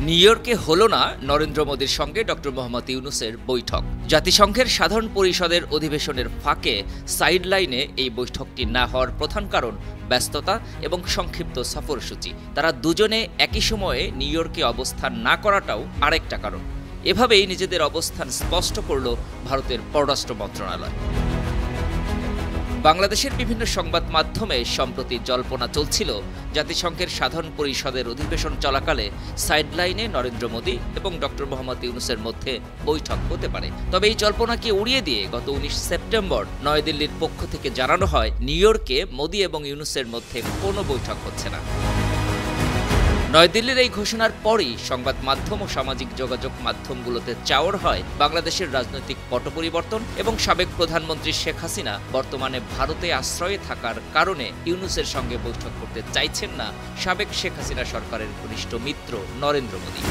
New ইয়র্কে হলো না নরেন্দ্র মোদীর সঙ্গে ডক্টর মোহাম্মদ ইউনূসের বৈঠক। জাতিসংঘের সাধারণ পরিষদের অধিবেশনের ফাঁকে সাইডলাইনে এই বৈঠকটি না হওয়ার প্রধান কারণ ব্যস্ততা এবং সংক্ষিপ্ত সফরসূচি। তারা দুজনে একই সময়ে নিউ ইয়র্কে অবস্থান না করাটাও আরেকটা কারণ। এভাবেই নিজেদের অবস্থান স্পষ্ট করল ভারতের পররাষ্ট্র মন্ত্রণালয়। বাংলাদেশের বিভিন্ন সংবাদ মাধ্যমে সম্প্রতি জল্পনা চলছিল জাতিসংঘের সাধারণ পরিষদের অধিবেশন চলাকালে সাইডলাইনে নরেন্দ্র মোদী এবং ডক্টর মোহাম্মদ ইউনূসের মধ্যে বৈঠক হতে পারে। তবে এই জল্পনাকে উড়িয়ে দিয়ে গত ১৯ সেপ্টেম্বর নয়াদিল্লির পক্ষ থেকে জানানো হয় নিউ ইয়র্কে মোদী এবং ইউনূসের মধ্যে কোনো বৈঠক হচ্ছে না। নয়াদিল্লির এই ঘোষণার পরই সংবাদ মাধ্যম ও সামাজিক যোগাযোগ মাধ্যমগুলোতে চাওর হয় বাংলাদেশের রাজনৈতিক পট পরিবর্তন এবং সাবেক প্রধানমন্ত্রী শেখ হাসিনা বর্তমানে ভারতে আশ্রয়ে থাকার কারণে ইউনূসের সঙ্গে বৈঠক করতে চাইছেন না সাবেক শেখ হাসিনা সরকারের ঘনিষ্ঠ মিত্র নরেন্দ্র মোদী।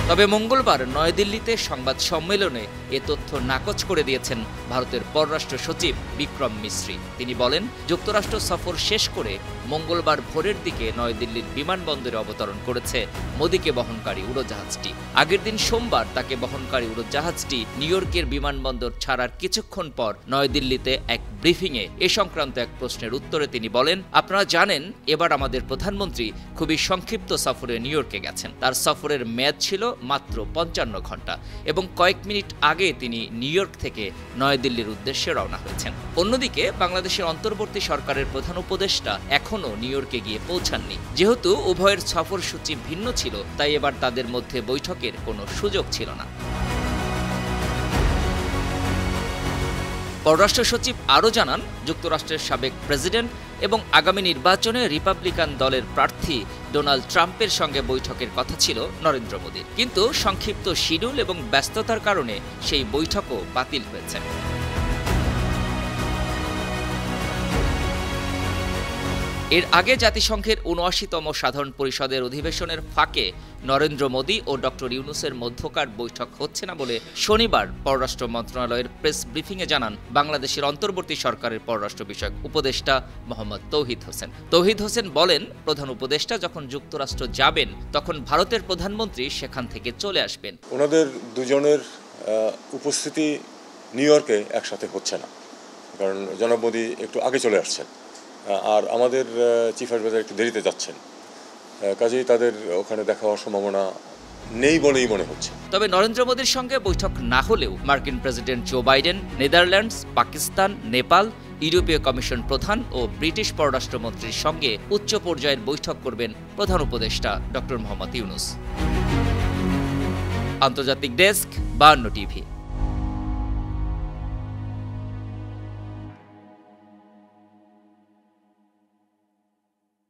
তবে মঙ্গলবার নয়াদিল্লিতে সংবাদ সম্মেলনে এ তথ্য নাকচ করে দিয়েছেন ভারতের পররাষ্ট্র সচিব বিক্রম মিশ্রি। তিনি বলেন, যুক্তরাষ্ট্র সফর শেষ করে মঙ্গলবার ভোরের দিকে নয়াদিল্লির বিমানবন্দরে অবতরণ করেছে মোদীকে বহনকারী উড়োজাহাজটি। আগের দিন সোমবার তাকে বহনকারী উড়োজাহাজটি নিউ ইয়র্কের বিমানবন্দর ছাড়ার কিছুক্ষণ পর নয়াদিল্লিতে এক ব্রিফিংয়ে এ সংক্রান্ত এক প্রশ্নের উত্তরে তিনি বলেন, আপনারা জানেন এবার আমাদের প্রধানমন্ত্রী খুবই সংক্ষিপ্ত সফরে নিউ ইয়র্কে গেছেন। তার সফরের মেয়াদ ছিল মাত্র ৫৫ ঘন্টা এবং কয়েক মিনিট আগে তিনি নিউ ইয়র্ক থেকে নয়াদিল্লির উদ্দেশ্যে রওনা হয়েছেন। অন্যদিকে বাংলাদেশের অন্তর্বর্তী সরকারের প্রধান উপদেষ্টা এখনও নিউ ইয়র্কে গিয়ে পৌঁছাননি। যেহেতু উভয়ের সফরসূচি ভিন্ন ছিল, তাই এবার তাদের মধ্যে বৈঠকের কোনো সুযোগ ছিল না। পররাষ্ট্র সচিব আরও জানান, যুক্তরাষ্ট্রের সাবেক প্রেসিডেন্ট এবং আগামী নির্বাচনে রিপাবলিকান দলের প্রার্থী ডোনাল্ড ট্রাম্পের সঙ্গে বৈঠকের কথা ছিল নরেন্দ্র মোদীর, কিন্তু সংক্ষিপ্ত শিডিউল এবং ব্যস্ততার কারণে সেই বৈঠকও বাতিল হয়েছে। এর আগে জাতিসংঘের ৭৯তম সাধারণ পরিষদের অধিবেশনের ফাঁকে নরেন্দ্র মোদী ও ডক্টর ইউনূসের মধ্যকার বৈঠক হচ্ছে না বলে শনিবার পররাষ্ট্র মন্ত্রণালয়ের প্রেস ব্রিফিংয়ে জানান বাংলাদেশের অন্তর্বর্তী সরকারের পররাষ্ট্র বিষয়ক উপদেষ্টা মোহাম্মদ তৌহিদ হোসেন। তৌহিদ হোসেন বলেন, প্রধান উপদেষ্টা যখন যুক্তরাষ্ট্র যাবেন তখন ভারতের প্রধানমন্ত্রী সেখান থেকে চলে আসবেন। ওনাদের দুজনের উপস্থিতি নিউ ইয়র্কে একসাথে হচ্ছে না, কারণ জনাব মোদী একটু আগে চলে আসছেন আর আমাদের চিফ অ্যাডভাইজার একটু দেরিতে যাচ্ছেন, কাজেই তাদের ওখানে দেখা হওয়ার সম্ভাবনা নেই বলেই মনে হচ্ছে। তবে নরেন্দ্র মোদীর সঙ্গে বৈঠক না হলেও মার্কিন president Joe Biden, Netherlands, Pakistan, Nepal, ইউরোপীয় কমিশন প্রধান ও ব্রিটিশ পররাষ্ট্রমন্ত্রীর সঙ্গে উচ্চ পর্যায়ের বৈঠক করবেন প্রধান উপদেষ্টা ডক্টর মোহাম্মদ ইউনূস। আন্তর্জাতিক ডেস্ক, ৫২ টিভি।